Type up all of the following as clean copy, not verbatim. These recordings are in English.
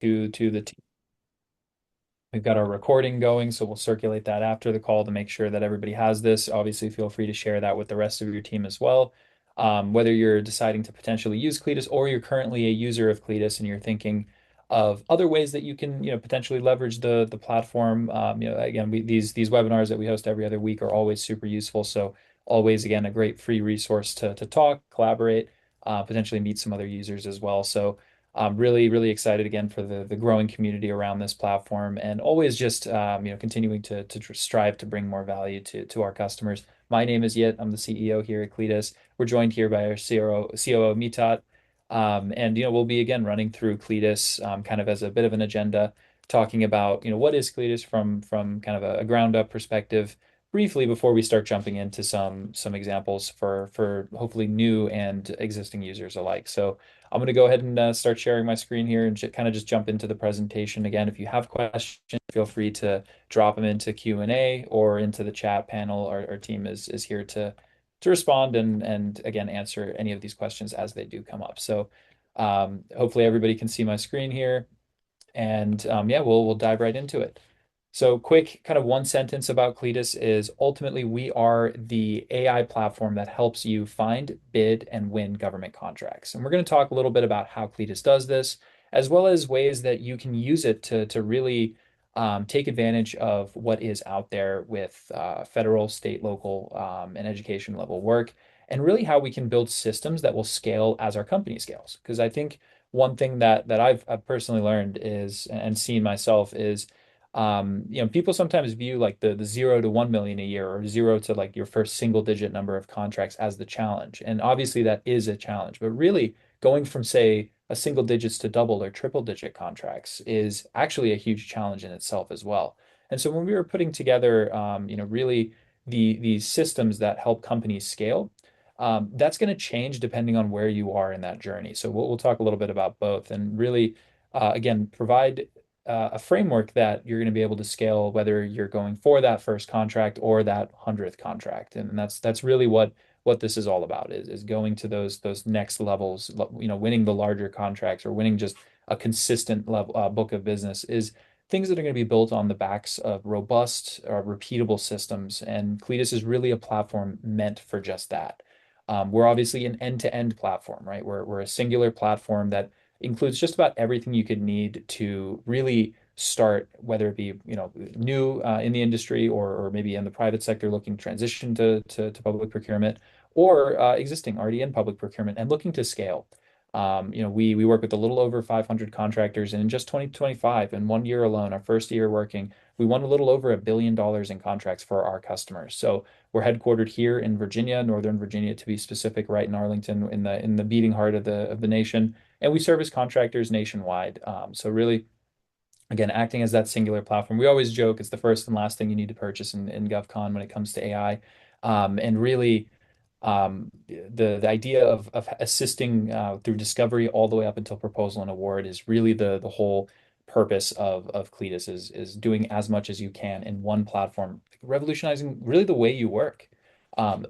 to the team. We've got our recording going, so we'll circulate that after the call to make sure that everybody has this. Obviously, feel free to share that with the rest of your team as well. Whether you're deciding to potentially use CLEATUS or you're currently a user of CLEATUS and you're thinking of other ways that you can, potentially leverage the platform. Again, these webinars that we host every other week are always super useful. So always, again, a great free resource to talk, collaborate, potentially meet some other users as well. So I'm really, really excited again for the growing community around this platform, and always just continuing to strive to bring more value to our customers. My name is Yit. I'm the CEO here at Cletus. We're joined here by our COO Mitat, and we'll be again running through Cletus kind of as a bit of an agenda, talking about what is Cletus from kind of a ground up perspective briefly before we start jumping into some examples for hopefully new and existing users alike. So I'm going to go ahead and start sharing my screen here and kind of just jump into the presentation. Again, if you have questions, feel free to drop them into Q&A or into the chat panel. Our team is here to respond and again answer any of these questions as they do come up. So hopefully everybody can see my screen here. And yeah, we'll dive right into it. So quick kind of one sentence about Cletus is ultimately we are the AI platform that helps you find, bid, and win government contracts. And we're going to talk a little bit about how Cletus does this, as well as ways that you can use it to really take advantage of what is out there with federal, state, local, and education level work, and really how we can build systems that will scale as our company scales. Because I think one thing that I've personally learned is and seen myself is people sometimes view like the 0 to 1 million a year or zero to like your first single digit number of contracts as the challenge. And obviously that is a challenge, but really going from say a single digits to double or triple digit contracts is actually a huge challenge in itself as well. And so when we were putting together, really these systems that help companies scale, that's going to change depending on where you are in that journey. So we'll talk a little bit about both and really, again, provide a framework that you're going to be able to scale whether you're going for that first contract or that 100th contract. And that's really what this is all about is going to those next levels, winning the larger contracts or winning just a consistent level book of business is things that are going to be built on the backs of robust, repeatable systems. And Cletus is really a platform meant for just that. We're obviously an end-to-end platform, right? We're a singular platform that includes just about everything you could need to really start, whether it be new in the industry or maybe in the private sector looking to transition to public procurement, or existing already in public procurement and looking to scale. We work with a little over 500 contractors, and in just 2025, in 1 year alone, our first year working, we won a little over $1 billion in contracts for our customers. So we're headquartered here in Virginia, Northern Virginia to be specific, right in Arlington, in the beating heart of the nation, and we service contractors nationwide. So really, again, acting as that singular platform. We always joke it's the first and last thing you need to purchase in GovCon when it comes to AI, and really the idea of assisting through discovery all the way up until proposal and award is really the whole purpose of Cletus is doing as much as you can in one platform, revolutionizing really the way you work.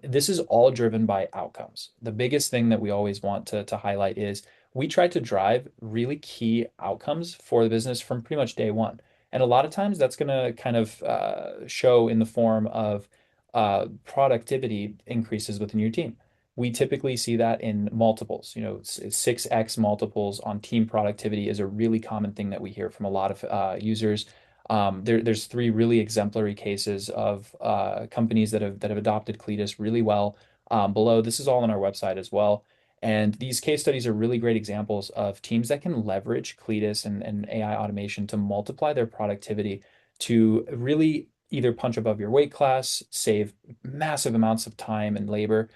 This is all driven by outcomes. The biggest thing that we always want to highlight is we try to drive really key outcomes for the business from pretty much day one. And a lot of times that's going to kind of show in the form of productivity increases within your team. We typically see that in multiples. 6x multiples on team productivity is a really common thing that we hear from a lot of users. There's three really exemplary cases of companies that have adopted Cletus really well. Below, this is all on our website as well. And these case studies are really great examples of teams that can leverage Cletus and AI automation to multiply their productivity to really either punch above your weight class, save massive amounts of time and labor,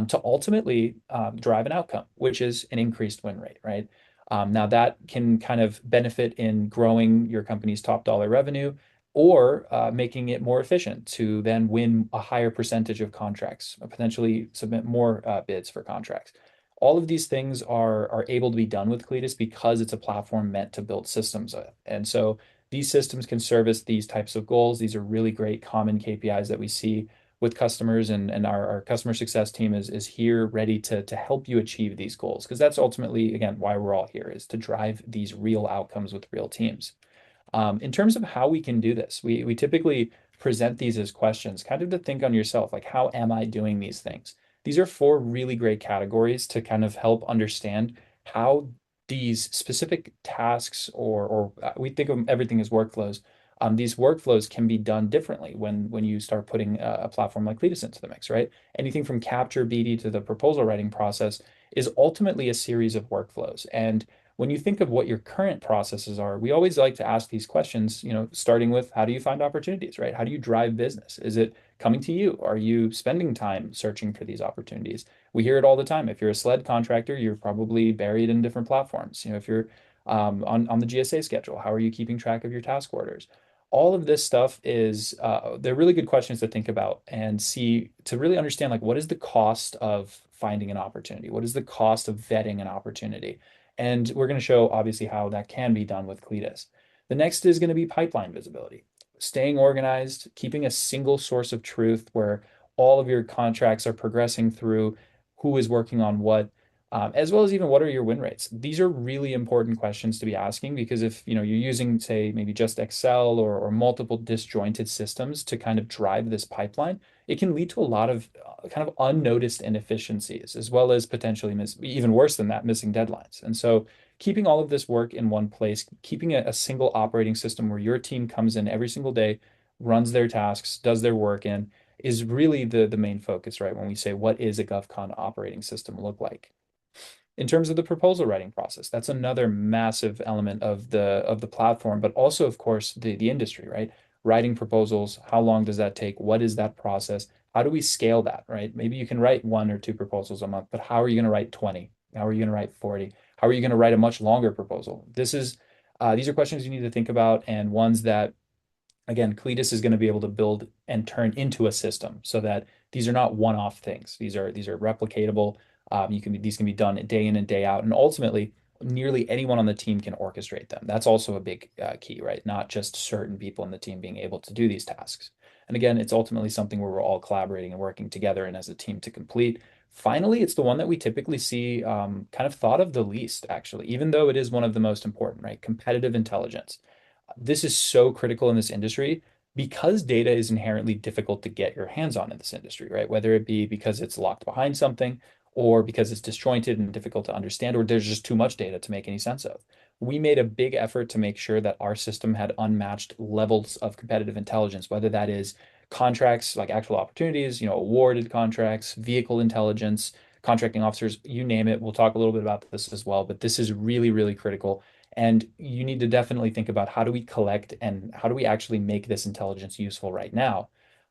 to ultimately drive an outcome, which is an increased win rate, right? Now that can kind of benefit in growing your company's top dollar revenue or making it more efficient to then win a higher percentage of contracts, or potentially submit more bids for contracts. All of these things are able to be done with Cletus because it's a platform meant to build systems. And so these systems can service these types of goals. These are really great common KPIs that we see with customers, and our customer success team is here ready to help you achieve these goals. Because that's ultimately, again, why we're all here, is to drive these real outcomes with real teams. In terms of how we can do this, we typically present these as questions, kind of to think on yourself, like, how am I doing these things? These are four really great categories to kind of help understand how these specific tasks, or we think of everything as workflows. These workflows can be done differently when you start putting a platform like Cleatus into the mix, right? Anything from capture BD to the proposal writing process is ultimately a series of workflows. And when you think of what your current processes are, we always like to ask these questions, starting with, how do you find opportunities, right? How do you drive business? Is it coming to you? Are you spending time searching for these opportunities? We hear it all the time. If you're a SLED contractor, you're probably buried in different platforms. If you're on the GSA schedule, how are you keeping track of your task orders? All of this stuff they're really good questions to think about and see, to really understand, like, what is the cost of finding an opportunity? What is the cost of vetting an opportunity? And we're going to show, obviously, how that can be done with Cleatus. The next is going to be pipeline visibility, staying organized, keeping a single source of truth where all of your contracts are progressing through who is working on what, as well as even what are your win rates. These are really important questions to be asking, because if you're using, say, maybe just Excel or multiple disjointed systems to kind of drive this pipeline, it can lead to a lot of kind of unnoticed inefficiencies, as well as potentially even worse than that, missing deadlines. And so keeping all of this work in one place, keeping a single operating system where your team comes in every single day, runs their tasks, does their work in, is really the main focus, right? When we say, what is a GovCon operating system look like? In terms of the proposal writing process, that's another massive element of the platform, but also, of course, the industry, right? Writing proposals, how long does that take? What is that process? How do we scale that, right? Maybe you can write one or two proposals a month, but how are you going to write 20? How are you going to write 40? How are you going to write a much longer proposal? These are questions you need to think about, and ones that, again, Cleatus is going to be able to build and turn into a system, so that these are not one-off things. These are replicatable. These can be done day in and day out, and ultimately, nearly anyone on the team can orchestrate them. That's also a big key, right? Not just certain people in the team being able to do these tasks. And again, it's ultimately something where we're all collaborating and working together and as a team to complete. Finally, it's the one that we typically see kind of thought of the least, actually, even though it is one of the most important, right? Competitive intelligence. This is so critical in this industry, because data is inherently difficult to get your hands on in this industry, right? Whether it be because it's locked behind something, or because it's disjointed and difficult to understand, or there's just too much data to make any sense of. We made a big effort to make sure that our system had unmatched levels of competitive intelligence, whether that is contracts, like actual opportunities, awarded contracts, vehicle intelligence, contracting officers, you name it. We'll talk a little bit about this as well, but this is really, really critical. And you need to definitely think about, how do we collect and how do we actually make this intelligence useful right now?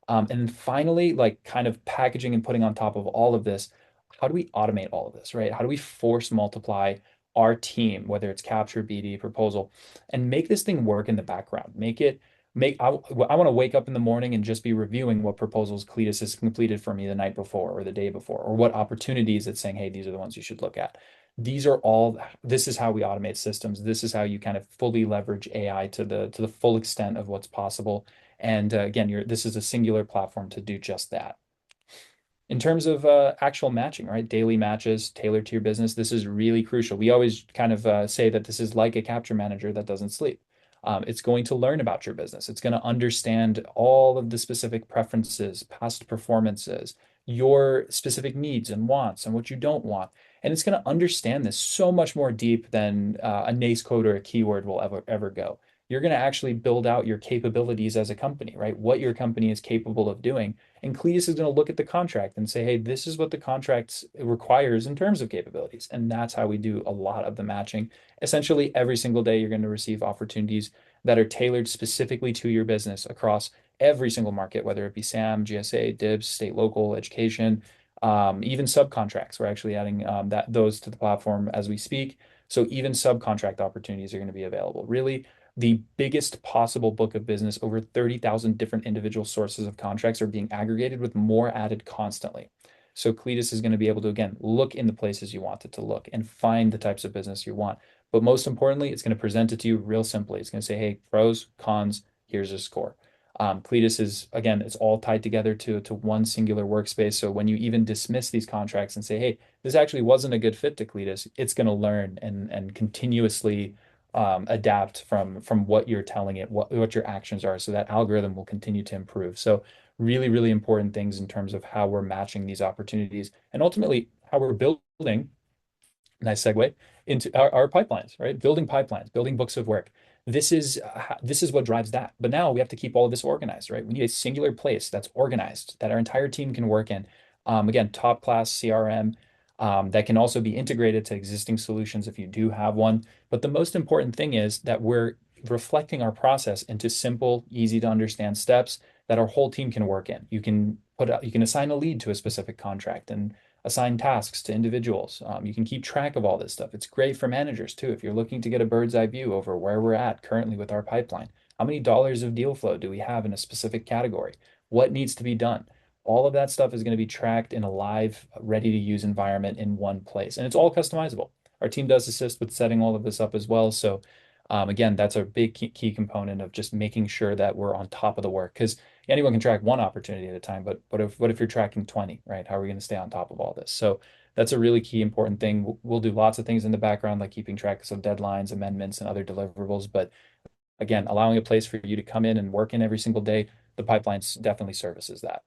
And then finally, like, kind of packaging and putting on top of all of this, how do we automate all of this, right? How do we force multiply our team, whether it's capture, BD, proposal, and make this thing work in the background? I want to wake up in the morning and just be reviewing what proposals Cleatus has completed for me the night before or the day before, or what opportunities it's saying, hey, these are the ones you should look at. This is how we automate systems. This is how you kind of fully leverage AI to the full extent of what's possible. And again, this is a singular platform to do just that. In terms of actual matching, right? Daily matches tailored to your business. This is really crucial. We always kind of say that this is like a capture manager that doesn't sleep. It's going to learn about your business. It's going to understand all of the specific preferences, past performances, your specific needs and wants, and what you don't want. And it's going to understand this so much more deep than a NACE code or a keyword will ever go. You're going to actually build out your capabilities as a company, right? What your company is capable of doing, and Cleatus is going to look at the contract and say, hey, this is what the contract requires in terms of capabilities. And that's how we do a lot of the matching. Essentially, every single day, you're going to receive opportunities that are tailored specifically to your business across every single market, whether it be SAM, GSA, DIBS, state, local, education, even subcontracts. We're actually adding those to the platform as we speak. So even subcontract opportunities are going to be available. Really, the biggest possible book of business, over 30,000 different individual sources of contracts are being aggregated, with more added constantly. So Cleatus is going to be able to, again, look in the places you want it to look and find the types of business you want. But most importantly, it's going to present it to you real simply. It's going to say, hey, pros, cons, here's a score. CLEATUS is, again, it's all tied together to one singular workspace. So when you even dismiss these contracts and say, hey, this actually wasn't a good fit to CLEATUS, it's going to learn and continuously adapt from what you're telling it, what your actions are. So that algorithm will continue to improve. So really, really important things in terms of how we're matching these opportunities and ultimately how we're building, nice segue, into our pipelines, right? Building pipelines, building books of work. This is what drives that. But now we have to keep all of this organized, right? We need a singular place that's organized that our entire team can work in. Again, top class CRM that can also be integrated to existing solutions if you do have one. But the most important thing is that we're reflecting our process into simple, easy to understand steps that our whole team can work in. You can assign a lead to a specific contract and assign tasks to individuals. You can keep track of all this stuff. It's great for managers too. If you're looking to get a bird's eye view over where we're at currently with our pipeline, how many dollars of deal flow do we have in a specific category? What needs to be done? All of that stuff is going to be tracked in a live, ready to use environment in one place. And it's all customizable. Our team does assist with setting all of this up as well. So, again, that's a big key component of just making sure that we're on top of the work because anyone can track one opportunity at a time, but what if you're tracking 20, right? How are we going to stay on top of all this? So that's a really key important thing. We'll do lots of things in the background, like keeping track of some deadlines, amendments, and other deliverables. But again, allowing a place for you to come in and work in every single day, the pipeline definitely services that.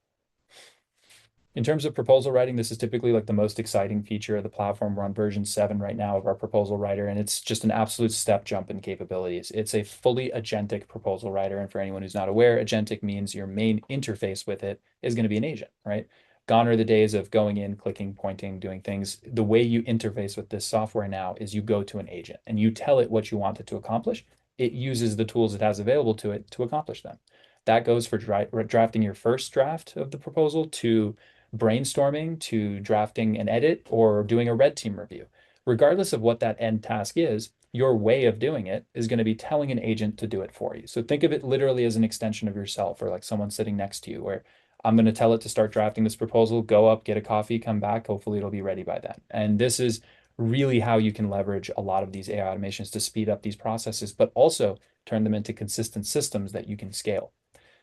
In terms of proposal writing, this is typically like the most exciting feature of the platform. We're on version 7 right now of our proposal writer, and it's just an absolute step jump in capabilities. It's a fully agentic proposal writer. And for anyone who's not aware, agentic means your main interface with it is going to be an agent, right? Gone are the days of going in, clicking, pointing, doing things. The way you interface with this software now is you go to an agent and you tell it what you want it to accomplish. It uses the tools it has available to it to accomplish them. That goes for drafting your first draft of the proposal to brainstorming to drafting an edit or doing a red team review. Regardless of what that end task is, your way of doing it is going to be telling an agent to do it for you. So think of it literally as an extension of yourself or like someone sitting next to you where I'm going to tell it to start drafting this proposal, go up, get a coffee, come back. Hopefully it'll be ready by then. And this is really how you can leverage a lot of these AI automations to speed up these processes, but also turn them into consistent systems that you can scale.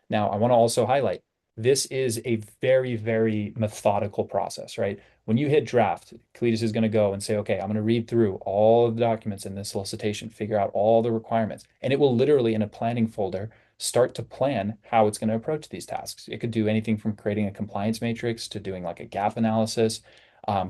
Now, I want to also highlight this is a very, very methodical process, right? When you hit draft, CLEATUS is going to go and say, okay, I'm going to read through all of the documents in this solicitation, figure out all the requirements, and it will literally in a planning folder start to plan how it's going to approach these tasks. It could do anything from creating a compliance matrix to doing like a gap analysis,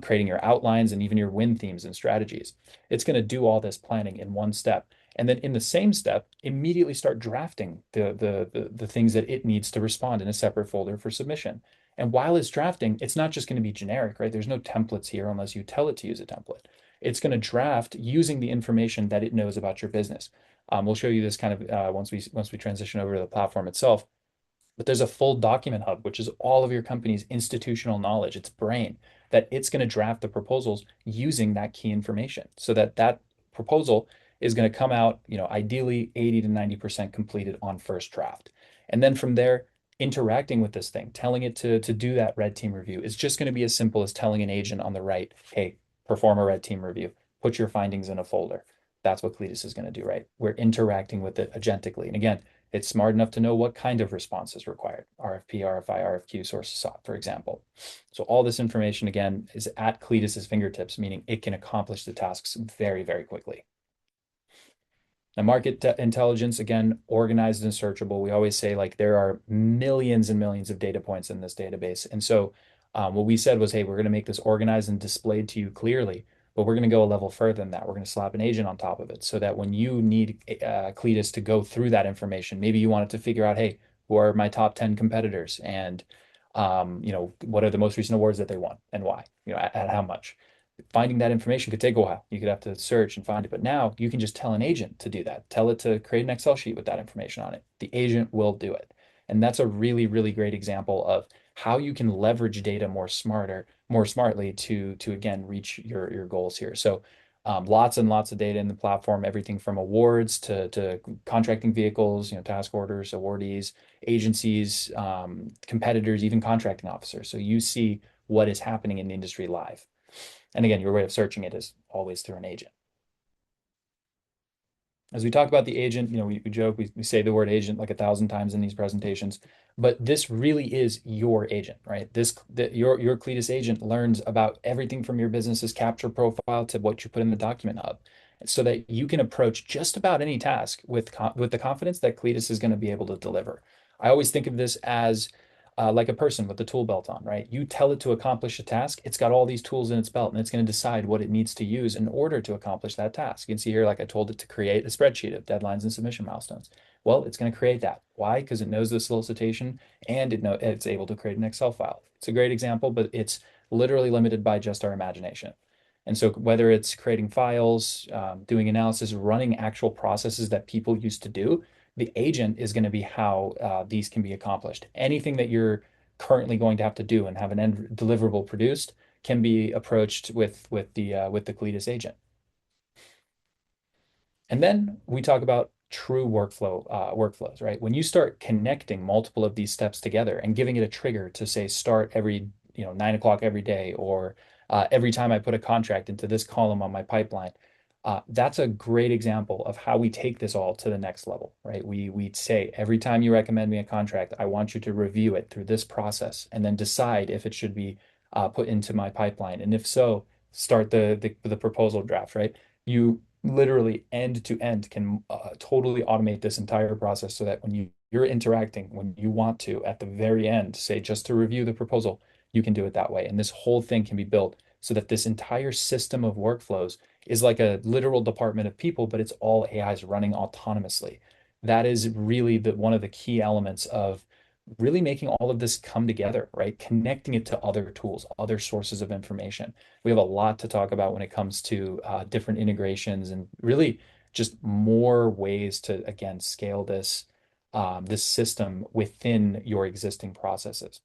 creating your outlines and even your win themes and strategies. It's going to do all this planning in one step. And then in the same step, immediately start drafting the things that it needs to respond in a separate folder for submission. And while it's drafting, it's not just going to be generic, right? There's no templates here unless you tell it to use a template. It's going to draft using the information that it knows about your business. We'll show you this kind of once we transition over to the platform itself. But there's a full document hub, which is all of your company's institutional knowledge, its brain, that it's going to draft the proposals using that key information so that that proposal is going to come out, ideally 80 to 90% completed on first draft. And then from there, interacting with this thing, telling it to do that red team review is just going to be as simple as telling an agent on the right, hey, perform a red team review, put your findings in a folder. That's what CLEATUS is going to do, right? We're interacting with it agentically. And again, it's smart enough to know what kind of response is required. RFP, RFI, RFQ, sources sought, for example. So all this information, again, is at CLEATUS's fingertips, meaning it can accomplish the tasks very, very quickly. Now, market intelligence, again, organized and searchable. We always say like there are millions and millions of data points in this database. And so what we said was, hey, we're going to make this organized and displayed to you clearly, but we're going to go a level further than that. We're going to slap an agent on top of it so that when you need CLEATUS to go through that information, maybe you wanted to figure out, hey, who are my top 10 competitors and what are the most recent awards that they won and why, at how much. Finding that information could take a while. You could have to search and find it. But now you can just tell an agent to do that. Tell it to create an Excel sheet with that information on it. The agent will do it. And that's a really, really great example of how you can leverage data more smartly to again reach your goals here. So lots and lots of data in the platform, everything from awards to contracting vehicles, task orders, awardees, agencies, competitors, even contracting officers. So you see what is happening in the industry live. And again, your way of searching it is always through an agent. As we talk about the agent, we joke, we say the word agent like 1,000 times in these presentations, but this really is your agent, right? Your Cleatus agent learns about everything from your business's capture profile to what you put in the document hub, so that you can approach just about any task with the confidence that Cleatus is going to be able to deliver. I always think of this as like a person with the tool belt on, right? You tell it to accomplish a task, it's got all these tools in its belt, and it's going to decide what it needs to use in order to accomplish that task. You can see here, like I told it to create a spreadsheet of deadlines and submission milestones. Well, it's going to create that. Why? Because it knows the solicitation and it's able to create an Excel file. It's a great example, but it's literally limited by just our imagination. And so whether it's creating files, doing analysis, running actual processes that people used to do, the agent is going to be how these can be accomplished. Anything that you're currently going to have to do and have an end deliverable produced can be approached with the Cleatus agent. And then we talk about true workflows, right? When you start connecting multiple of these steps together and giving it a trigger to say start every 9 o'clock every day, or every time I put a contract into this column on my pipeline, that's a great example of how we take this all to the next level, right? We say every time you recommend me a contract, I want you to review it through this process and then decide if it should be put into my pipeline, and if so, start the proposal draft, right? You literally end to end can totally automate this entire process, so that when you're interacting, when you want to, at the very end, say just to review the proposal, you can do it that way. And this whole thing can be built so that this entire system of workflows is like a literal department of people, but it's all AIs running autonomously. That is really one of the key elements of really making all of this come together, right? Connecting it to other tools, other sources of information. We have a lot to talk about when it comes to different integrations, and really just more ways to, again, scale this system within your existing processes.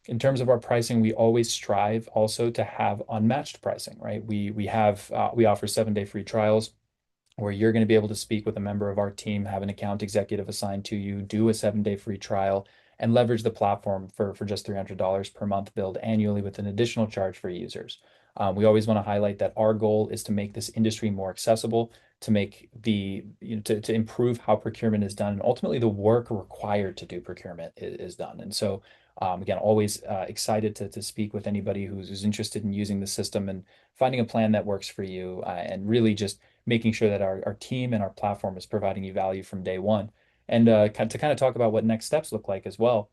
In terms of our pricing, we always strive also to have unmatched pricing, right? We offer 7-day free trials, where you're going to be able to speak with a member of our team, have an account executive assigned to you, do a 7-day free trial, and leverage the platform for just $300 per month billed annually, with an additional charge for users. We always want to highlight that our goal is to make this industry more accessible, to make to improve how procurement is done, and ultimately the work required to do procurement is done. And so, again, always excited to speak with anybody who's interested in using the system and finding a plan that works for you, and really just making sure that our team and our platform is providing you value from day one. And to kind of talk about what next steps look like as well,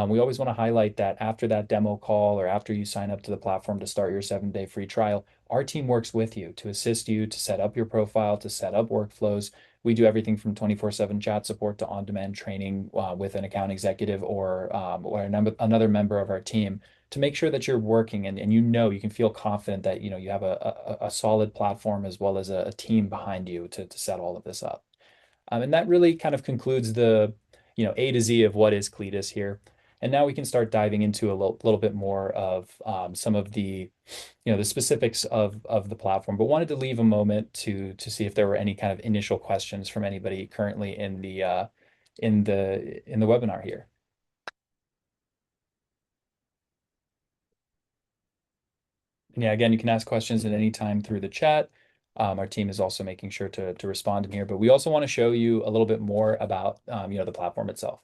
we always want to highlight that after that demo call, or after you sign up to the platform to start your 7-day free trial, our team works with you to assist you to set up your profile, to set up workflows. We do everything from 24/7 chat support to on-demand training with an account executive, or another member of our team, to make sure that you're working, and you can feel confident that you have a solid platform as well as a team behind you to set all of this up. And that really kind of concludes the A to Z of what is Cleatus here. And now we can start diving into a little bit more of some of the specifics of the platform. But wanted to leave a moment to see if there were any kind of initial questions from anybody currently in the webinar here. And yeah, again, you can ask questions at any time through the chat. Our team is also making sure to respond in here, but we also want to show you a little bit more about the platform itself.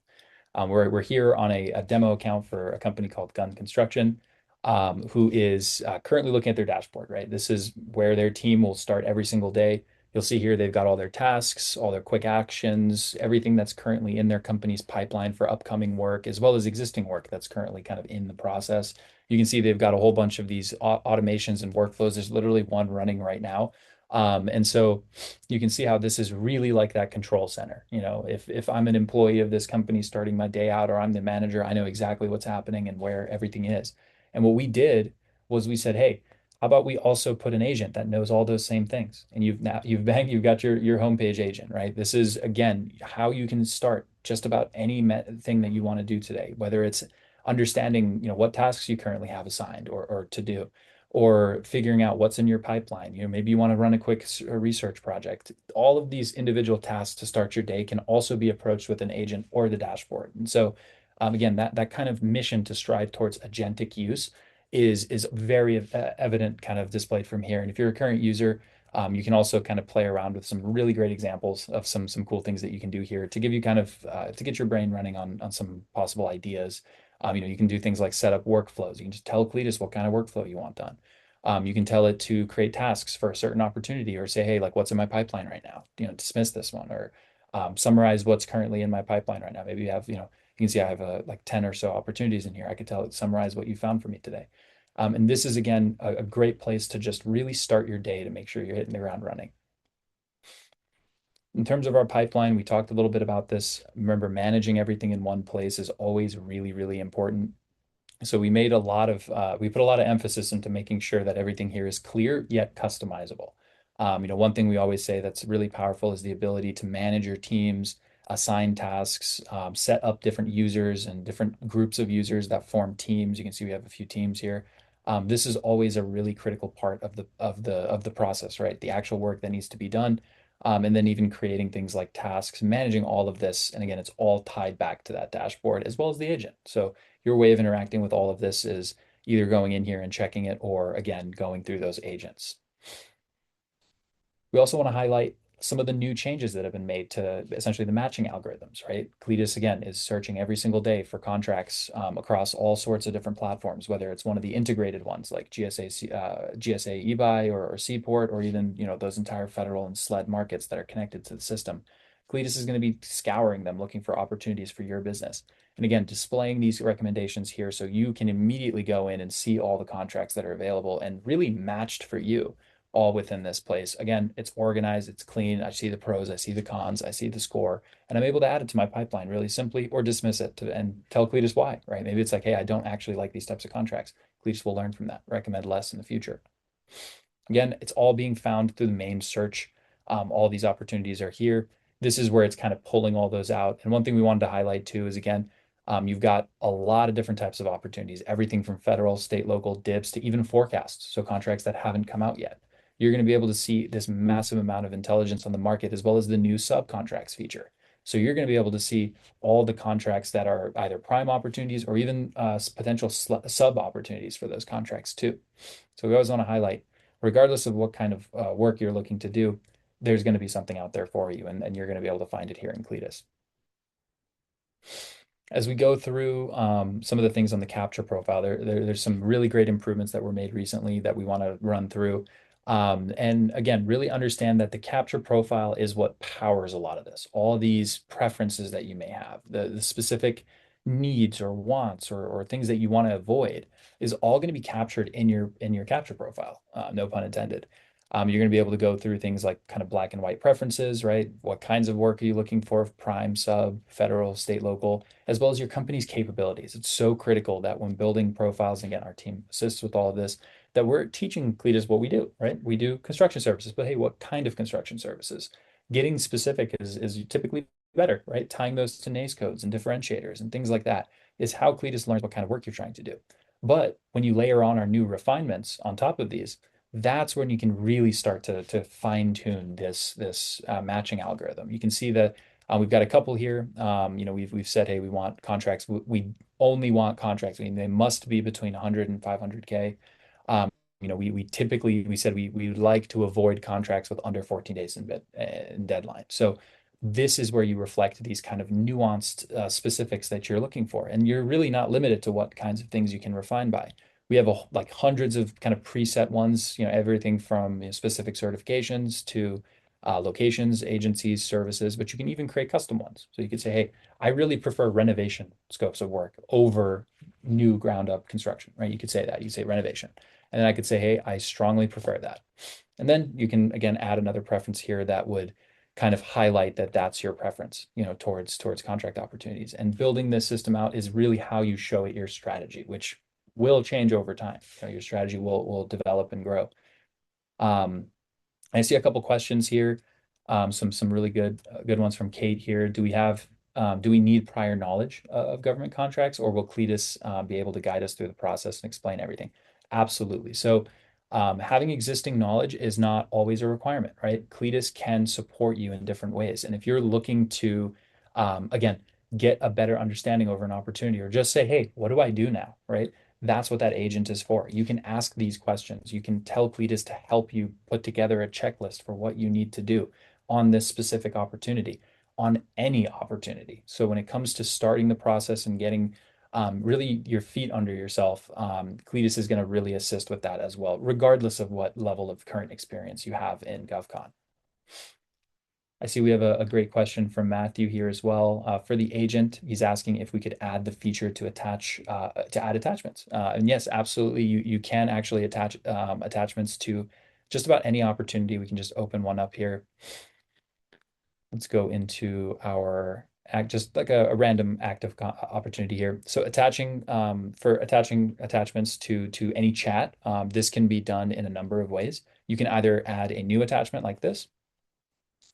We're here on a demo account for a company called Gun Construction, who is currently looking at their dashboard, right? This is where their team will start every single day. You'll see here they've got all their tasks, all their quick actions, everything that's currently in their company's pipeline for upcoming work, as well as existing work that's currently kind of in the process. You can see they've got a whole bunch of these automations and workflows. There's literally one running right now. And so you can see how this is really like that control center. If I'm an employee of this company starting my day out, or I'm the manager, I know exactly what's happening and where everything is. And what we did was we said, hey, how about we also put an agent that knows all those same things? And you've got your homepage agent, right? This is, again, how you can start just about any thing that you want to do today, whether it's understanding what tasks you currently have assigned or to do, or figuring out what's in your pipeline. Maybe you want to run a quick research project. All of these individual tasks to start your day can also be approached with an agent or the dashboard. And so, again, that kind of mission to strive towards agentic use is very evident, kind of displayed from here. And if you're a current user, You can also kind of play around with some really great examples of some cool things that you can do here to give you kind of to get your brain running on some possible ideas. You can do things like set up workflows. You can just tell Cletus what kind of workflow you want done. You can tell it to create tasks for a certain opportunity or say, hey, like what's in my pipeline right now? Dismiss this one or summarize what's currently in my pipeline right now. Maybe you have, you can see I have like 10 or so opportunities in here. I could tell it summarize what you found for me today. And this is, again, a great place to just really start your day to make sure you're hitting the ground running. In terms of our pipeline, we talked a little bit about this. Remember, managing everything in one place is always really, really important. So we put a lot of emphasis into making sure that everything here is clear yet customizable. One thing we always say that's really powerful is the ability to manage your teams, assign tasks, set up different users and different groups of users that form teams. You can see we have a few teams here. This is always a really critical part of the process, right? The actual work that needs to be done. And then even creating things like tasks, managing all of this. And again, it's all tied back to that dashboard as well as the agent. So your way of interacting with all of this is either going in here and checking it or again, going through those agents. We also want to highlight some of the new changes that have been made to essentially the matching algorithms, right? CLEATUS, again, is searching every single day for contracts across all sorts of different platforms, whether it's one of the integrated ones like GSA eBuy or Seaport, or even, those entire federal and SLED markets that are connected to the system. CLEATUS is going to be scouring them, looking for opportunities for your business. And again, displaying these recommendations here so you can immediately go in and see all the contracts that are available and really matched for you all within this place. Again, it's organized, it's clean. I see the pros, I see the cons, I see the score, and I'm able to add it to my pipeline really simply or dismiss it and tell Cletus why, right? Maybe it's like, hey, I don't actually like these types of contracts. Cletus will learn from that, recommend less in the future. Again, it's all being found through the main search. All these opportunities are here. This is where it's kind of pulling all those out. And one thing we wanted to highlight too is again, you've got a lot of different types of opportunities, everything from federal, state, local, DIBs to even forecasts. So contracts that haven't come out yet. You're going to be able to see this massive amount of intelligence on the market as well as the new subcontracts feature. So you're going to be able to see all the contracts that are either prime opportunities or even potential sub opportunities for those contracts too. So we always want to highlight, regardless of what kind of work you're looking to do, there's going to be something out there for you, and you're going to be able to find it here in Cletus. As we go through some of the things on the capture profile, there's some really great improvements that were made recently that we want to run through. And again, really understand that the capture profile is what powers a lot of this. All these preferences that you may have, the specific needs or wants or things that you want to avoid is all going to be captured in your capture profile. No pun intended. You're going to be able to go through things like kind of black and white preferences, right? What kinds of work are you looking for? Prime, sub, federal, state, local, as well as your company's capabilities. It's so critical that when building profiles, and again, our team assists with all of this, that we're teaching Cletus what we do, right? We do construction services, but hey, what kind of construction services? Getting specific is typically better, right? Tying those to NACE codes and differentiators and things like that is how Cletus learns what kind of work you're trying to do. But when you layer on our new refinements on top of these, that's when you can really start to fine tune this matching algorithm. You can see that we've got a couple here. We've said, hey, we want contracts. We only want contracts. I mean, they must be between 100 and 500K. We typically we said we would like to avoid contracts with under 14 days in deadline. So this is where you reflect these kind of nuanced specifics that you're looking for, and you're really not limited to what kinds of things you can refine by. We have like hundreds of kind of preset ones, everything from specific certifications to locations, agencies, services, but you can even create custom ones. So you could say, hey, I really prefer renovation scopes of work over new ground up construction, right? You could say that. You say renovation. And then I could say, hey, I strongly prefer that. And then you can, again, add another preference here that would kind of highlight that that's your preference, towards contract opportunities. And building this system out is really how you show it your strategy, which will change over time. Your strategy will develop and grow. I see a couple questions here. Some really good ones from Kate here. Do we need prior knowledge of government contracts, or will Cletus be able to guide us through the process and explain everything? Absolutely. So having existing knowledge is not always a requirement, right? Cletus can support you in different ways. And if you're looking to, again, get a better understanding over an opportunity or just say, hey, what do I do now, right? That's what that agent is for. You can ask these questions. You can tell Cletus to help you put together a checklist for what you need to do on this specific opportunity, on any opportunity. So when it comes to starting the process and getting really your feet under yourself, Cletus is going to really assist with that as well, regardless of what level of current experience you have in GovCon. I see we have a great question from Matthew here as well. For the agent, he's asking if we could add the feature to add attachments. And yes, absolutely. You can actually attach attachments to just about any opportunity. We can just open one up here. Let's go into our act, just like a random active opportunity here. So for attaching attachments to any chat, this can be done in a number of ways. You can either add a new attachment like this,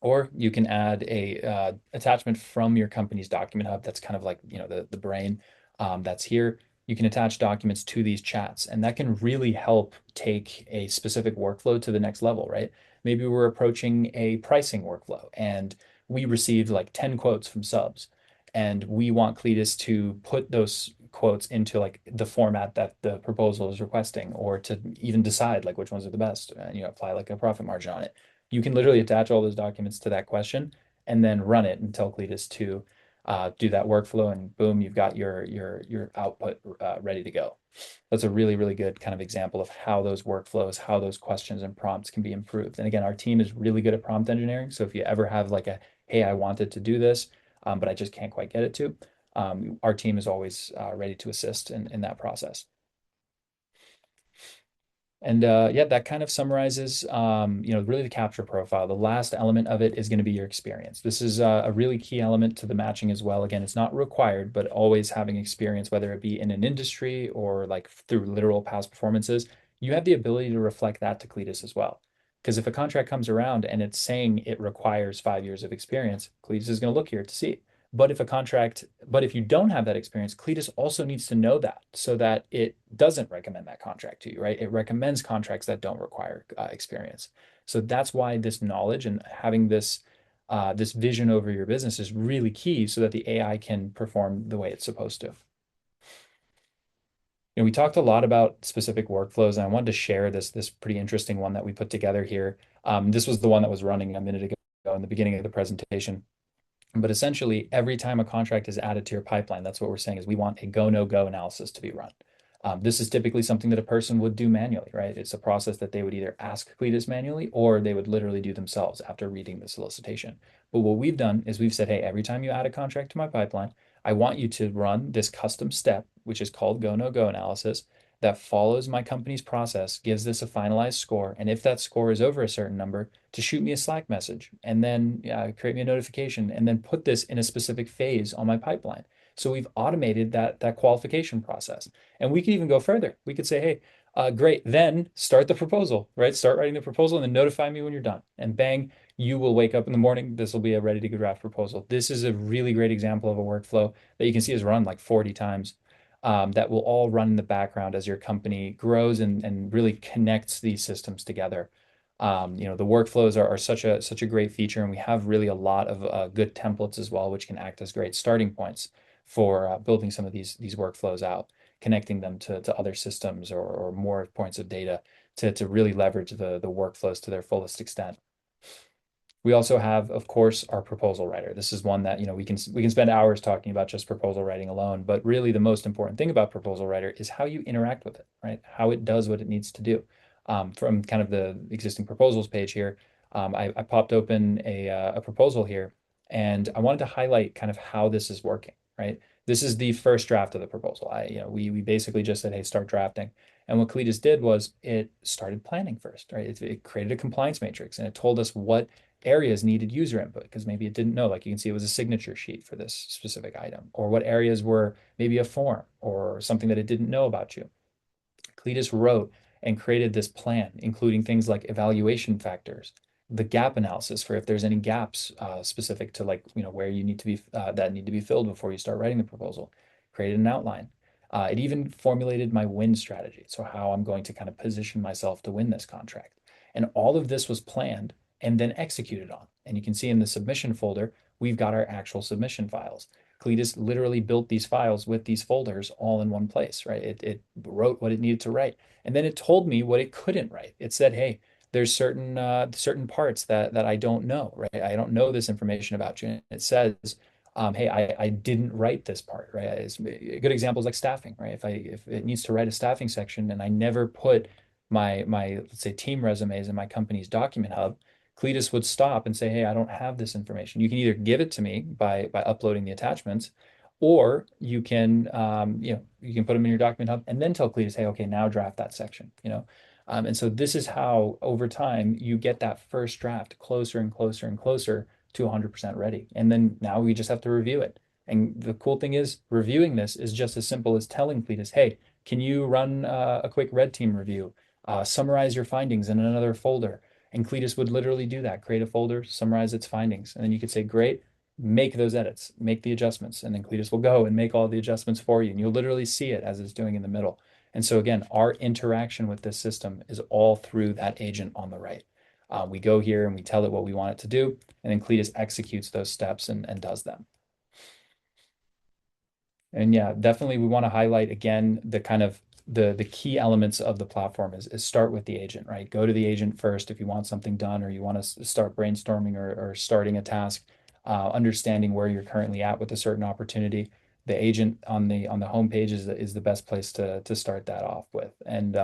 or you can add a attachment from your company's document hub. That's kind of like, the brain that's here. You can attach documents to these chats, and that can really help take a specific workflow to the next level, right? Maybe we're approaching a pricing workflow and we received like 10 quotes from subs, and we want Cletus to put those quotes into like the format that the proposal is requesting, or to even decide like which ones are the best, and apply like a profit margin on it. You can literally attach all those documents to that question and then run it and tell Cletus to do that workflow, and boom, you've got your output ready to go. That's a really, really good kind of example of how those workflows, how those questions and prompts can be improved. And again, our team is really good at prompt engineering. So if you ever have like hey, I wanted to do this, but I just can't quite get it to, our team is always ready to assist in that process. And yeah, that kind of summarizes, really the capture profile. The last element of it is going to be your experience. This is a really key element to the matching as well. Again, it's not required, but always having experience, whether it be in an industry or like through literal past performances, you have the ability to reflect that to Cletus as well. Because if a contract comes around and it's saying it requires 5 years of experience, Cletus is going to look here to see. But if you don't have that experience, Cletus also needs to know that, so that it doesn't recommend that contract to you, right? It recommends contracts that don't require experience. So that's why this knowledge and having this vision over your business is really key, so that the AI can perform the way it's supposed to. We talked a lot about specific workflows, and I wanted to share this pretty interesting one that we put together here. This was the one that was running a minute ago in the beginning of the presentation. But essentially, every time a contract is added to your pipeline, that's what we're saying is we want a go, no go analysis to be run. This is typically something that a person would do manually, right? It's a process that they would either ask Cletus manually, or they would literally do themselves after reading the solicitation. But what we've done is we've said, hey, every time you add a contract to my pipeline, I want you to run this custom step, which is called go, no go analysis, that follows my company's process, gives this a finalized score. And if that score is over a certain number, to shoot me a Slack message, and then create me a notification, and then put this in a specific phase on my pipeline. So we've automated that qualification process. And we could even go further. We could say, hey, great, then start the proposal, right? Start writing the proposal and then notify me when you're done. And bang, you will wake up in the morning. This will be a ready to go draft proposal. This is a really great example of a workflow that you can see is run like 40 times. That will all run in the background as your company grows and really connects these systems together. The workflows are such a great feature, and we have really a lot of good templates as well, which can act as great starting points for building some of these workflows out, connecting them to other systems, or more points of data to really leverage the workflows to their fullest extent. We also have, of course, our proposal writer. This is one that, we can spend hours talking about just proposal writing alone, but really the most important thing about proposal writer is how you interact with it, right? How it does what it needs to do. From kind of the existing proposals page here, I popped open a proposal here, and I wanted to highlight kind of how this is working, right? This is the first draft of the proposal. We basically just said, hey, start drafting. And what Cletus did was it started planning first, right? It created a compliance matrix, and it told us what areas needed user input, because maybe it didn't know, like you can see it was a signature sheet for this specific item, or what areas were maybe a form or something that it didn't know about you. Cletus wrote and created this plan, including things like evaluation factors, the gap analysis for if there's any gaps specific to, like, where you need to be that need to be filled before you start writing the proposal. Created an outline. It even formulated my win strategy, so how I'm going to kind of position myself to win this contract. And all of this was planned and then executed on. And you can see in the submission folder, we've got our actual submission files. Cletus literally built these files with these folders all in one place, right? It wrote what it needed to write. And then it told me what it couldn't write. It said, hey, there's certain parts that I don't know, right? I don't know this information about you. And it says, hey, I didn't write this part, right? A good example is like staffing, right? If it needs to write a staffing section and I never put my let's say team resumes in my company's document hub, Cletus would stop and say, hey, I don't have this information. You can either give it to me by uploading the attachments, or you can put them in your document hub and then tell Cletus, hey, okay, now draft that section, you know. And so this is how over time you get that first draft closer and closer and closer to 100% ready. And then now we just have to review it. And the cool thing is reviewing this is just as simple as telling Cletus, hey, can you run a quick red team review? Summarize your findings in another folder. And Cletus would literally do that, create a folder, summarize its findings. And then you could say, great, make those edits, make the adjustments. And then Cletus will go and make all the adjustments for you. And you'll literally see it as it's doing in the middle. And so again, our interaction with this system is all through that agent on the right. We go here and we tell it what we want it to do, and then Cletus executes those steps and does them. And yeah, definitely we want to highlight again the kind of the key elements of the platform is start with the agent, right? Go to the agent first if you want something done or you want to start brainstorming or starting a task, understanding where you're currently at with a certain opportunity. The agent on the homepage is the best place to start that off with. And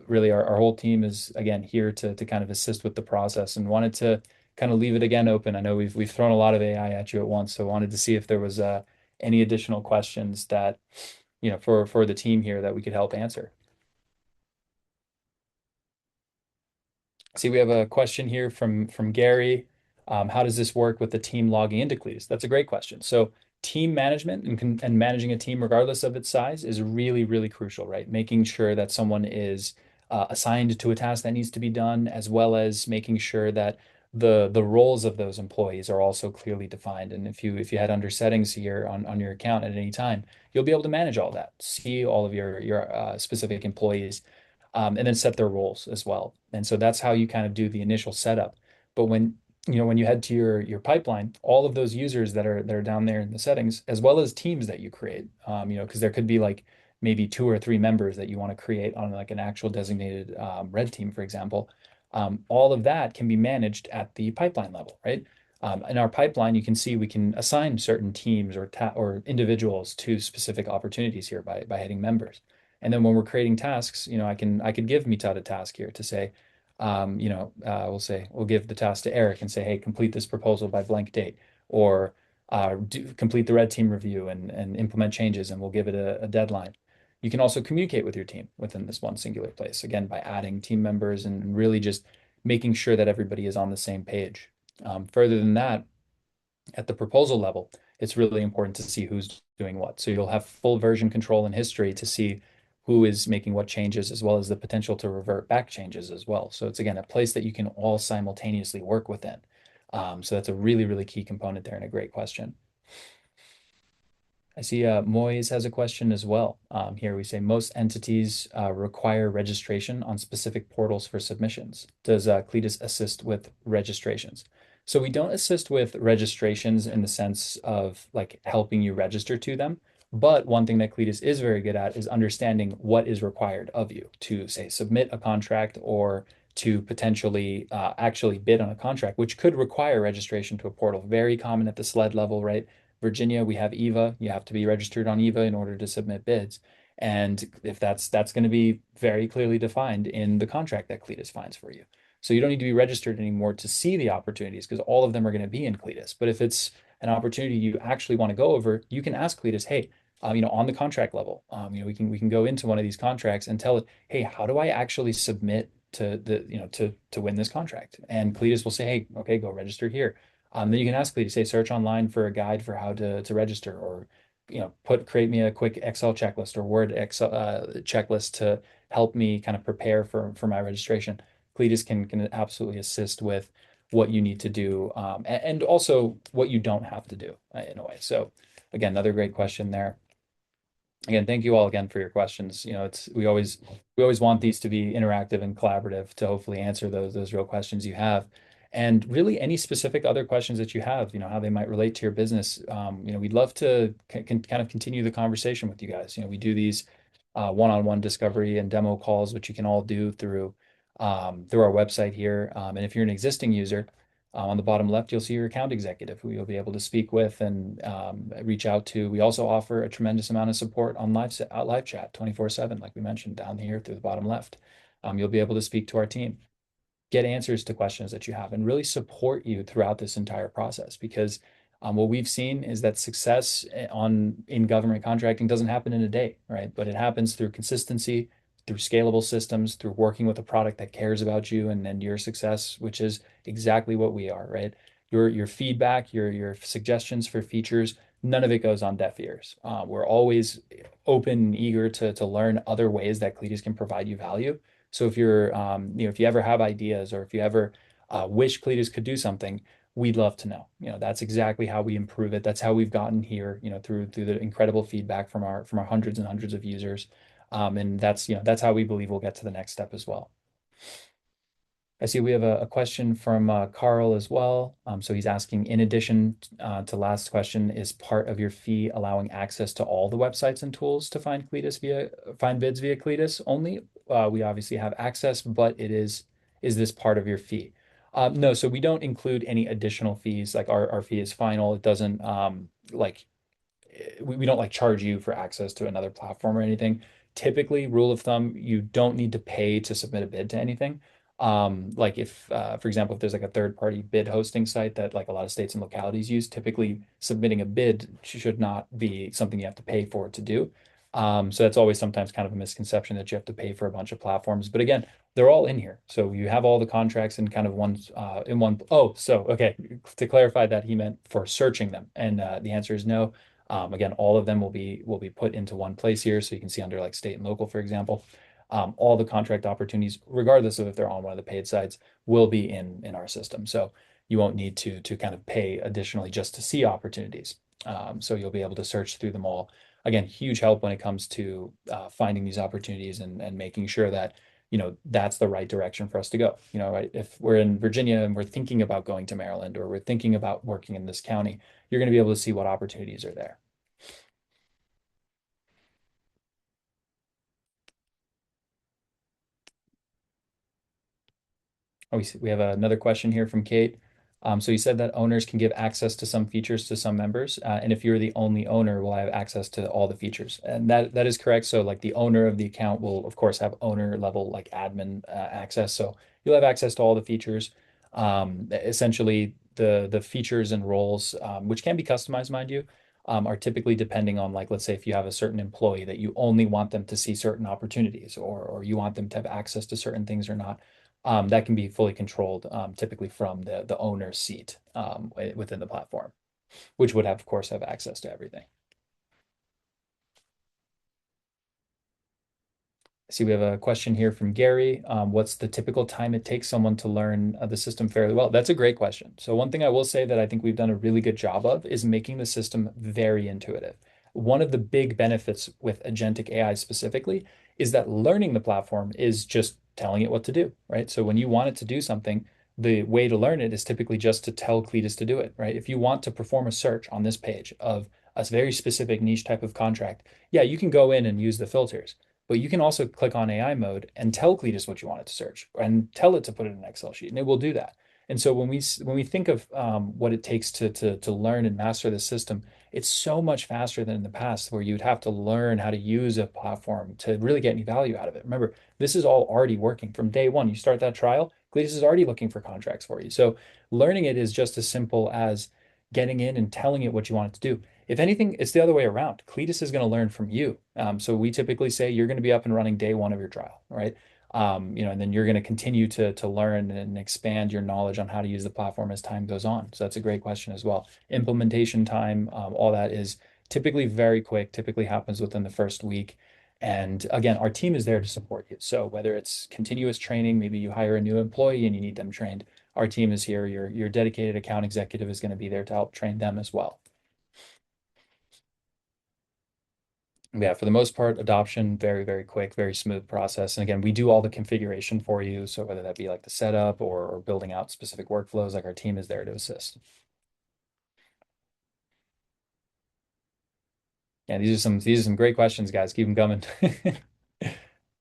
really our whole team is again here to kind of assist with the process and wanted to kind of leave it again open. I know we've thrown a lot of AI at you at once, so wanted to see if there was any additional questions that, for the team here that we could help answer. See, we have a question here from Gary. How does this work with the team logging into Cletus? That's a great question. So team management and managing a team, regardless of its size, is really, really crucial, right? Making sure that someone is assigned to a task that needs to be done, as well as making sure that the roles of those employees are also clearly defined. And if you head under settings here on your account at any time, you'll be able to manage all that, see all of your specific employees, and then set their roles as well. And so that's how you kind of do the initial setup. But when you head to your pipeline, all of those users that are down there in the settings, as well as teams that you create, because there could be like maybe 2 or 3 members that you want to create on like an actual designated red team, for example. All of that can be managed at the pipeline level, right? In our pipeline, you can see we can assign certain teams or individuals to specific opportunities here by hitting members. And then when we're creating tasks, I could give Mitad a task here to say, we'll give the task to Eric and say, hey, complete this proposal by blank date, or complete the red team review and implement changes, and we'll give it a deadline. You can also communicate with your team within this one singular place, again, by adding team members and really just making sure that everybody is on the same page. Further than that, at the proposal level, it's really important to see who's doing what. So you'll have full version control and history to see who is making what changes, as well as the potential to revert back changes as well. So it's again a place that you can all simultaneously work within. So that's a really, really key component there and a great question. I see Moise has a question as well. Here we say most entities require registration on specific portals for submissions. Does Cleatus assist with registrations? So we don't assist with registrations in the sense of like helping you register to them. But one thing that Cleatus is very good at is understanding what is required of you to, say, submit a contract or to potentially actually bid on a contract, which could require registration to a portal. Very common at the SLED level, right? Virginia, we have EVA. You have to be registered on EVA in order to submit bids. And if that's going to be very clearly defined in the contract that Cleatus finds for you. So you don't need to be registered anymore to see the opportunities because all of them are going to be in Cleatus. But if it's an opportunity you actually want to go over, you can ask Cleatus, hey, on the contract level, we can go into one of these contracts and tell it, hey, how do I actually submit to win this contract? And Cleatus will say, hey, okay, go register here. Then you can ask Cleatus, say, search online for a guide for how to register, or create me a quick Excel checklist or Word Excel checklist to help me kind of prepare for my registration. Cleatus can absolutely assist with what you need to do, and also what you don't have to do in a way. So again, another great question there. Again, thank you all again for your questions. We always want these to be interactive and collaborative to hopefully answer those real questions you have. And really any specific other questions that you have, how they might relate to your business. We'd love to kind of continue the conversation with you guys. We do these one-on-one discovery and demo calls, which you can all do through our website here. And if you're an existing user, on the bottom left, you'll see your account executive who you'll be able to speak with and reach out to. We also offer a tremendous amount of support on live chat 24/7, like we mentioned down here through the bottom left. You'll be able to speak to our team, get answers to questions that you have, and really support you throughout this entire process. Because what we've seen is that success in government contracting doesn't happen in a day, right? But it happens through consistency, through scalable systems, through working with a product that cares about you and your success, which is exactly what we are, right? Your feedback, your suggestions for features, none of it goes on deaf ears. We're always open and eager to learn other ways that Cleatus can provide you value. So if you ever have ideas or if you ever wish Cleatus could do something, we'd love to know. That's exactly how we improve it. That's how we've gotten here, through the incredible feedback from our hundreds and hundreds of users. And that's how we believe we'll get to the next step as well. I see we have a question from Carl as well. So he's asking, in addition to last question, is part of your fee allowing access to all the websites and tools to find bids via Cleatus only? We obviously have access, but is this part of your fee? No, so we don't include any additional fees. Like our fee is final. It doesn't like we don't like charge you for access to another platform or anything. Typically, rule of thumb, you don't need to pay to submit a bid to anything. Like if, for example, if there's like a third party bid hosting site that like a lot of states and localities use, typically submitting a bid should not be something you have to pay for to do. So that's always sometimes kind of a misconception that you have to pay for a bunch of platforms. But again, they're all in here. So you have all the contracts in kind of in one. Oh, so okay. To clarify that, he meant for searching them. And the answer is no. Again, all of them will be put into one place here. So you can see under like state and local, for example, all the contract opportunities, regardless of if they're on one of the paid sites, will be in our system. So you won't need to kind of pay additionally just to see opportunities. So you'll be able to search through them all. Again, huge help when it comes to finding these opportunities and making sure that that's the right direction for us to go. Right? If we're in Virginia and we're thinking about going to Maryland or we're thinking about working in this county, you're going to be able to see what opportunities are there. Oh, we have another question here from Kate. So you said that owners can give access to some features to some members, and if you're the only owner, will I have access to all the features? And that is correct. So like the owner of the account will of course have owner level like admin access. So you'll have access to all the features. Essentially, the features and roles, which can be customized, mind you, are typically depending on like let's say if you have a certain employee that you only want them to see certain opportunities, or you want them to have access to certain things or not. That can be fully controlled, typically from the owner's seat within the platform, which would have, of course, have access to everything. See, we have a question here from Gary. What's the typical time it takes someone to learn the system fairly well? That's a great question. So one thing I will say that I think we've done a really good job of is making the system very intuitive. One of the big benefits with agentic AI specifically is that learning the platform is just telling it what to do, right? So when you want it to do something, the way to learn it is typically just to tell Cletus to do it, right? If you want to perform a search on this page of a very specific niche type of contract, yeah, you can go in and use the filters. But you can also click on AI mode and tell Cletus what you want it to search and tell it to put it in an Excel sheet, and it will do that. And so when we think of what it takes to learn and master the system, it's so much faster than in the past, where you'd have to learn how to use a platform to really get any value out of it. Remember, this is all already working from day one. You start that trial, Cletus is already looking for contracts for you. So learning it is just as simple as getting in and telling it what you want it to do. If anything, it's the other way around. Cletus is going to learn from you. So we typically say you're going to be up and running day one of your trial, right? And then you're going to continue to learn and expand your knowledge on how to use the platform as time goes on. So that's a great question as well. Implementation time, all that is typically very quick, typically happens within the first week. And again, our team is there to support you. So whether it's continuous training, maybe you hire a new employee and you need them trained, our team is here. Your dedicated account executive is going to be there to help train them as well. Yeah, for the most part, adoption, very, very quick, very smooth process. And again, we do all the configuration for you. So whether that be like the setup or building out specific workflows, like our team is there to assist. Yeah, these are some great questions, guys. Keep them coming.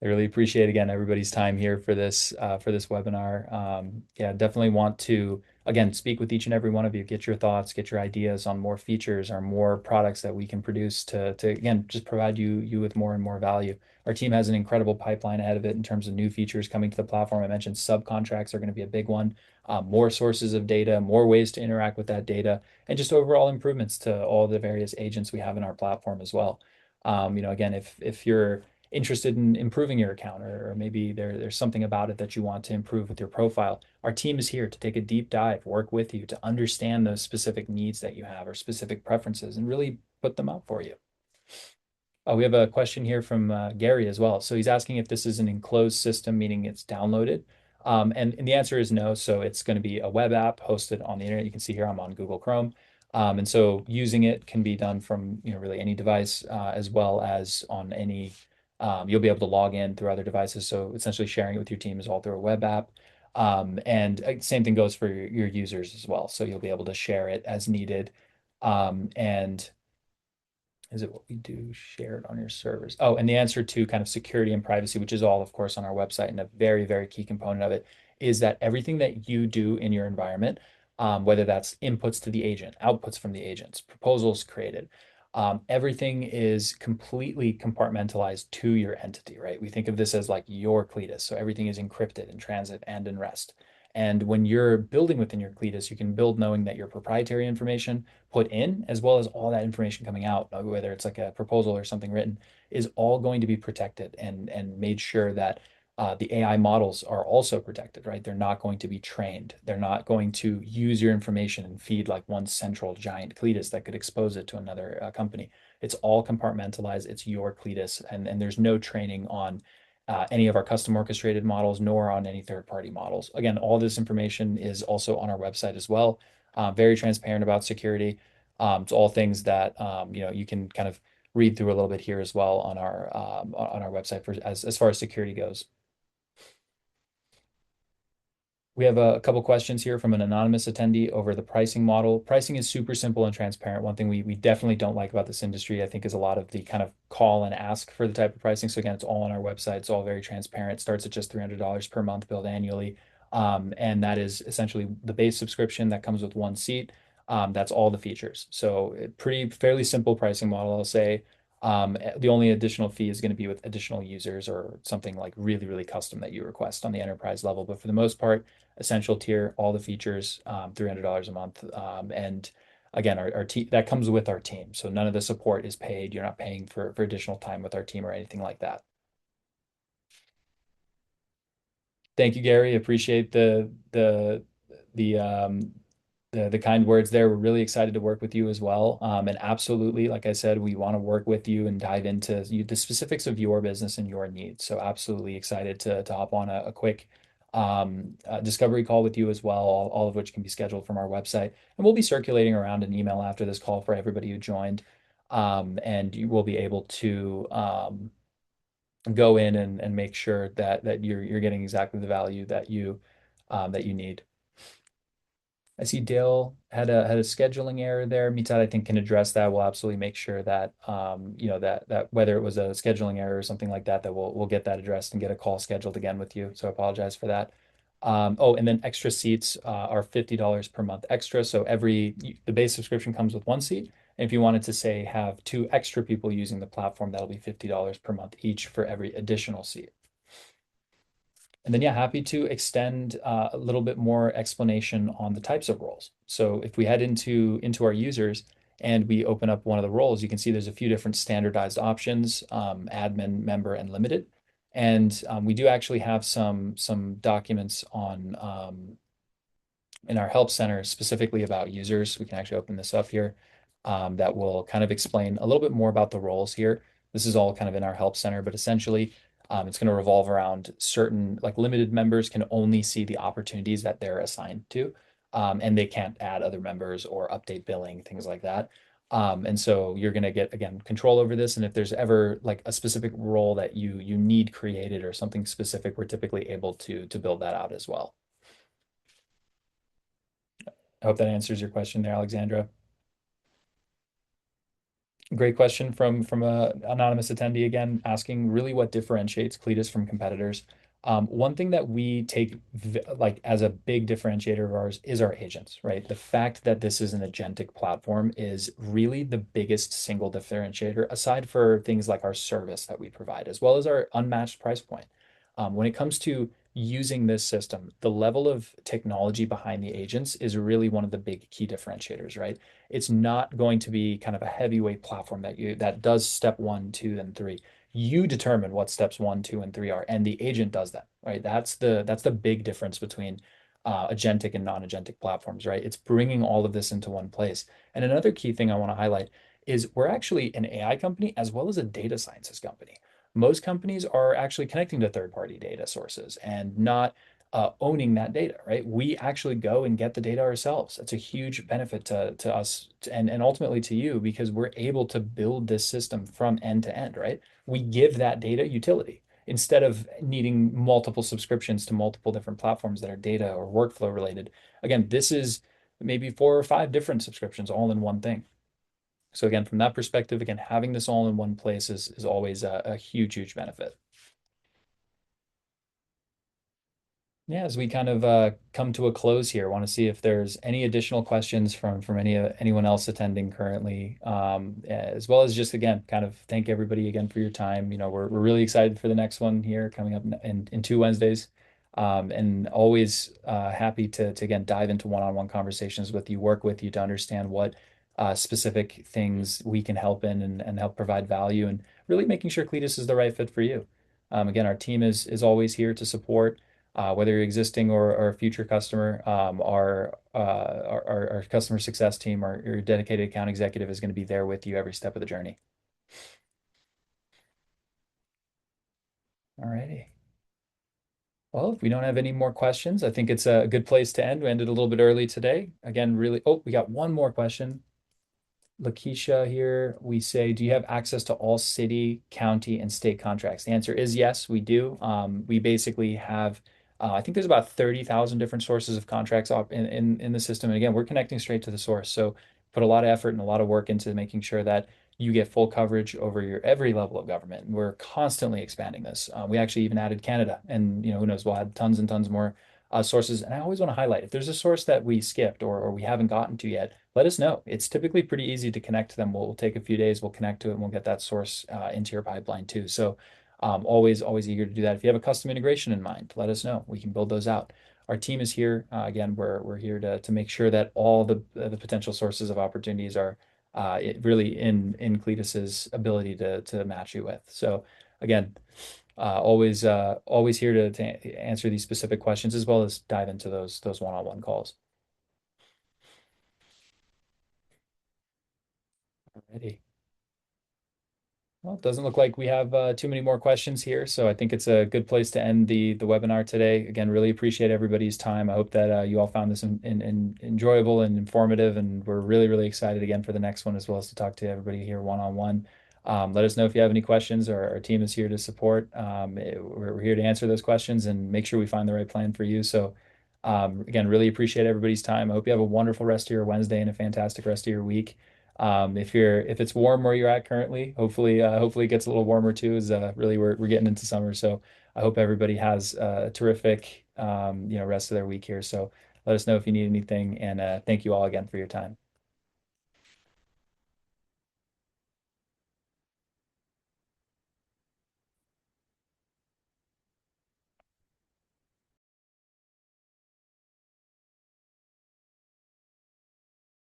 I really appreciate again everybody's time here for this webinar. Yeah, definitely want to again speak with each and every one of you, get your thoughts, get your ideas on more features or more products that we can produce to again just provide you with more and more value. Our team has an incredible pipeline ahead of it in terms of new features coming to the platform. I mentioned subcontracts are going to be a big one. More sources of data, more ways to interact with that data, and just overall improvements to all the various agents we have in our platform as well. Again, if you're interested in improving your account or maybe there's something about it that you want to improve with your profile, our team is here to take a deep dive, work with you to understand those specific needs that you have or specific preferences and really put them out for you. We have a question here from Gary as well. So he's asking if this is an enclosed system, meaning it's downloaded. And the answer is no. So it's going to be a web app hosted on the internet. You can see here I'm on Google Chrome. And so using it can be done from really any device as well as on any, you'll be able to log in through other devices. So essentially sharing it with your team is all through a web app. And same thing goes for your users as well. So you'll be able to share it as needed. And is it what we do? Share it on your servers. Oh, and the answer to kind of security and privacy, which is all, of course, on our website, and a very, very key component of it is that everything that you do in your environment, whether that's inputs to the agent, outputs from the agents, proposals created, everything is completely compartmentalized to your entity, right? We think of this as like your CLEATUS. So everything is encrypted in transit and in rest. And when you're building within your CLEATUS, you can build knowing that your proprietary information put in, as well as all that information coming out, whether it's like a proposal or something written, is all going to be protected and made sure that the AI models are also protected, right? They're not going to be trained. They're not going to use your information and feed like one central giant CLEATUS that could expose it to another company. It's all compartmentalized. It's your CLEATUS, and there's no training on any of our custom orchestrated models, nor on any third-party models. Again, all this information is also on our website as well. Very transparent about security. It's all things that you can kind of read through a little bit here as well on our website for as far as security goes. We have a couple questions here from an anonymous attendee over the pricing model. Pricing is super simple and transparent. One thing we definitely don't like about this industry, I think, is a lot of the kind of call and ask for the type of pricing. So again, it's all on our website. It's all very transparent. It starts at just $300 per month, billed annually. And that is essentially the base subscription that comes with one seat. That's all the features. So pretty fairly simple pricing model, I'll say. The only additional fee is going to be with additional users or something like really, really custom that you request on the enterprise level. But for the most part, essential tier, all the features, $300 a month. And again, our team that comes with our team. So none of the support is paid. You're not paying for additional time with our team or anything like that. Thank you, Gary. Appreciate the the kind words there. We're really excited to work with you as well. And absolutely, like I said, we want to work with you and dive into the specifics of your business and your needs. So absolutely excited to hop on a quick discovery call with you as well, all of which can be scheduled from our website. And we'll be circulating around an email after this call for everybody who joined. And you will be able to go in and make sure that you're getting exactly the value that you need. I see Dale had a scheduling error there. Meetside, I think, can address that. We'll absolutely make sure that that whether it was a scheduling error or something like that, that we'll get that addressed and get a call scheduled again with you. So I apologize for that. Oh, and then extra seats are $50 per month extra. So the base subscription comes with one seat. And if you wanted to say have two extra people using the platform, that'll be $50 per month each for every additional seat. And then, yeah, happy to extend a little bit more explanation on the types of roles. So if we head into our users and we open up one of the roles, you can see there's a few different standardized options, admin, member, and limited. And we do actually have some documents on in our help center specifically about users. We can actually open this up here that will kind of explain a little bit more about the roles here. This is all kind of in our help center, but essentially it's going to revolve around certain like limited members can only see the opportunities that they're assigned to, and they can't add other members or update billing, things like that. And so you're going to get, again, control over this. And if there's ever like a specific role that you need created or something specific, we're typically able to build that out as well. I hope that answers your question there, Alexandra. Great question from a anonymous attendee again, asking really what differentiates Cleatus from competitors. One thing that we take like as a big differentiator of ours is our agents, right? The fact that this is an agentic platform is really the biggest single differentiator, aside for things like our service that we provide, as well as our unmatched price point. When it comes to using this system, the level of technology behind the agents is really one of the big key differentiators, right? It's not going to be kind of a heavyweight platform that does step one, two, and three. You determine what steps one, two, and three are, and the agent does that, right? That's the big difference between agentic and non-agentic platforms, right? It's bringing all of this into one place. And another key thing I want to highlight is we're actually an AI company as well as a data sciences company. Most companies are actually connecting to third-party data sources and not owning that data, right? We actually go and get the data ourselves. It's a huge benefit to us and ultimately to you because we're able to build this system from end to end, right? We give that data utility instead of needing multiple subscriptions to multiple different platforms that are data or workflow related. Again, this is maybe 4 or 5 different subscriptions all in one thing. So again, from that perspective, again, having this all in one place is always a huge, huge benefit. Yeah, as we kind of come to a close here, I want to see if there's any additional questions from anyone else attending currently, as well as just again, kind of thank everybody again for your time. We're really excited for the next one here coming up in 2 Wednesdays, and always happy to again dive into one-on-one conversations with you, work with you to understand what specific things we can help in and help provide value, and really making sure Cletus is the right fit for you. Again, our team is always here to support whether you're existing or a future customer, our customer success team or your dedicated account executive is going to be there with you every step of the journey. All righty. Well, if we don't have any more questions, I think it's a good place to end. We ended a little bit early today. Again, really, oh, we got one more question. Lakeisha here, we say, do you have access to all city, county, and state contracts? The answer is yes, we do. We basically have, I think there's about 30,000 different sources of contracts in the system. And again, we're connecting straight to the source. So put a lot of effort and a lot of work into making sure that you get full coverage over your every level of government. And we're constantly expanding this. We actually even added Canada, and who knows, we'll add tons and tons more sources. And I always want to highlight if there's a source that we skipped or we haven't gotten to yet, let us know. It's typically pretty easy to connect to them. We'll take a few days, we'll connect to it, and we'll get that source into your pipeline too. So always eager to do that. If you have a custom integration in mind, let us know. We can build those out. Our team is here. Again, we're here to make sure that all the potential sources of opportunities are really in Cletus's ability to match you with. So again, always here to answer these specific questions as well as dive into those one-on-one calls. Alrighty. Well, it doesn't look like we have too many more questions here, so I think it's a good place to end the webinar today. Again, really appreciate everybody's time. I hope that you all found this enjoyable and informative, and we're really excited again for the next one, as well as to talk to everybody here one-on-one. Let us know if you have any questions. Our team is here to support. We're here to answer those questions and make sure we find the right plan for you. So again, really appreciate everybody's time. I hope you have a wonderful rest of your Wednesday and a fantastic rest of your week. If it's warm where you're at currently, hopefully it gets a little warmer too, as really we're getting into summer. So I hope everybody has a terrific rest of their week here. So let us know if you need anything, and thank you all again for your time.